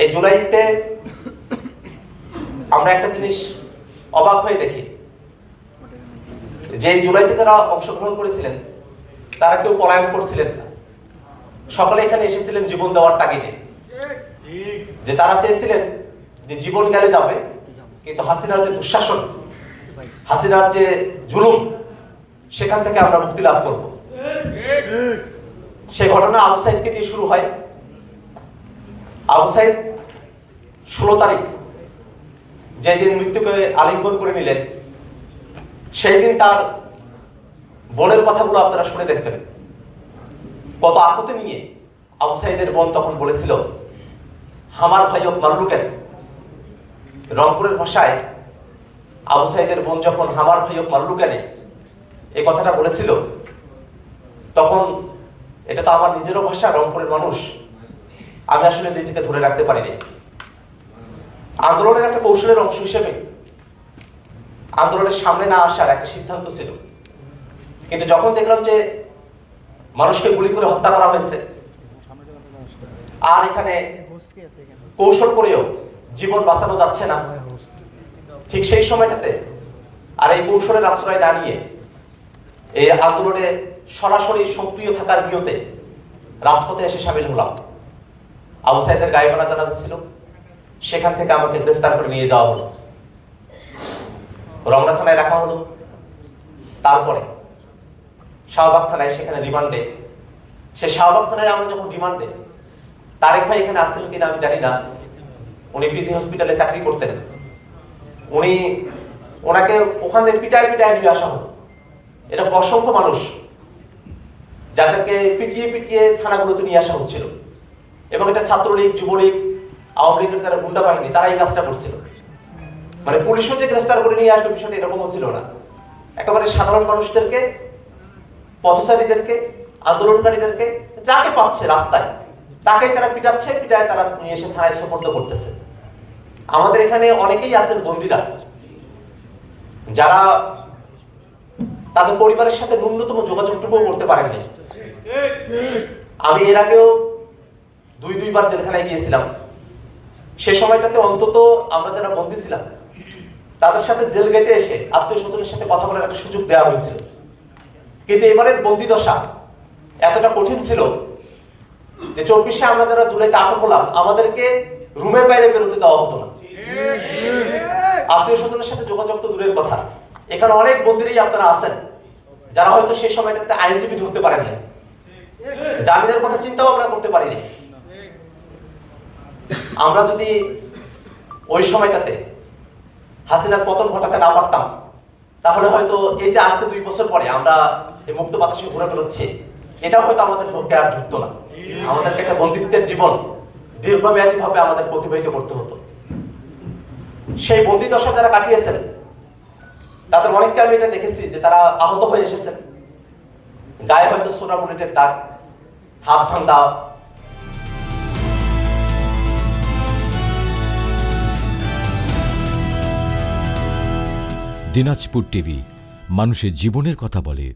এই জুলাইতে আমরা একটা জিনিস অবাক হয়ে দেখি যে এই জুলাইতে যারা অংশগ্রহণ করেছিলেন তারা কেউ পলায়ন করছিলেন না। সকলে এখানে এসেছিলেন জীবন দেওয়ার তাগিদে, যে তারা চেয়েছিলেন যে জীবন গেলে যাবে, কিন্তু হাসিনার যে দুঃশাসন, হাসিনার যে জুলুম, সেখান থেকে আমরা মুক্তি লাভ করব। সেই ঘটনা আবু সাইদকে দিয়ে শুরু হয়। আবু সাইদ 16 তারিখ যেদিন মৃত্যুকে আলিঙ্গন করে নিলেন, সেই দিন তার বোনের কথাগুলো আপনারা শুনে দেখবেন। কত আকুতি নিয়ে আবু সাইদের বোন তখন বলেছিল, হামার ভাইয়ক মারলু কেন। রংপুরের ভাষায় আবু সাইদের বোন যখন হামার ভাইয়ক মারলু কেন এই কথাটা বলেছিল, তখন এটা তো আমার নিজেরও ভাষা, রংপুরের মানুষ, আমি আসলে নিজেকে ধরে রাখতে পারিনি। আন্দোলনের একটা কৌশলের অংশ হিসেবে আন্দোলনের সামনে না আসার একটা সিদ্ধান্ত ছিল, কিন্তু যখন দেখলাম যে মানুষকে গুলি করে হত্যা করা হয়েছে আর এখানে কৌশল করেও জীবন বাঁচানো যাচ্ছে না, ঠিক সেই সময়টাতে আর এই কৌশলের আশ্রয় না নিয়ে এই আন্দোলনে সরাসরি সক্রিয় থাকার নিয়তে রাজপথে এসে সামিল হলাম। আবু সাইদের গায়েবানা জানাজা ছিল, সেখান থেকে আমাকে গ্রেফতার করে নিয়ে যাওয়া হলো, রমনা থানায় রাখা হলো। তারপরে শাহবাগ থানায়, সেখানে রিমান্ডে। সে শাহবাগ থানায় আমরা যখন রিমান্ডে, তারেক ভাই এখানে আসছেন কিনা আমি জানি না, উনি পিজি হসপিটালে চাকরি করতেন, ওনাকে ওখানে পিটায় পিটায় নিয়ে আসা হলো। এরকম অসংখ্য মানুষ যাদেরকে পিটিয়ে পিটিয়ে থানাগুলোতে নিয়ে আসা হচ্ছিল, এবং এটা ছাত্রলীগ, যুবলীগ, আওয়ামী লীগের যারা গুন্ডা বাহিনী তারা এই কাজটা করছিল। মানে পুলিশও যে গ্রেফতার করে নিয়ে আসবে বিষয়টা এরকমও ছিল না। একেবারে সাধারণ মানুষদেরকে, পথচারীদেরকে, আন্দোলনকারীদেরকে, যাকে পাচ্ছে রাস্তায় তাকেই তারা পিটাচ্ছে, পিটায় তারা নিয়ে এসে থানায় সোপর্দ করতেছে। আমাদের এখানে অনেকেই আছেন বন্দীরা, যারা তাদের পরিবারের সাথে ন্যূনতম যোগাযোগটুকুও করতে পারেননি। আমি এর আগেও দুইবার জেলখানায় গিয়েছিলাম। সে সময়টাতে অন্তত আমরা যারা বন্দী ছিলাম তাদের সাথে জেল গেটে এসে আত্মীয় স্বজনের সাথে কথা বলার একটা সুযোগ দেওয়া হয়েছিল, কিন্তু এবারের বন্দী দশা এতটা কঠিন ছিল যে 24-এ আমরা যারা জুলাইতে আটক হলাম, আমাদেরকে রুমের বাইরে বেরোতে দেওয়া হতো না। আত্মীয় স্বজনের সাথে যোগাযোগ তো দূরের কথা, এখানে অনেক বন্দীরাই আপনারা আছেন যারা হয়তো সেই সময়টাতে আইনজীবী ধরতে পারেন না, জামিনের কথা চিন্তাও আমরা করতে পারিনি। আমরা যদি ওই সময়টাতে হাসিনার পতন ঘটাতে না পারতাম, তাহলে হয়তো এই যে আজকে 2 বছর পরে আমরা এই মুক্ত বাতাসে ঘুরে বেরোচ্ছি, এটা হয়তো আমাদের পক্ষে আর যুক্ত না। আমাদেরকে একটা বন্দিত্বের জীবন দীর্ঘমেয়াদী ভাবে আমাদের অতিবাহিত করতে হতো। সেই বন্দী দশা যারা কাটিয়েছেন তাদের অনেককে আমি এটা দেখেছি যে তারা আহত হয়ে এসেছেন, গায়ে হয়তো সোনা বুলেটের দাগ, হাত ভাঙা। দিনাজপুর টিভি, মানুষের জীবনের কথা বলে।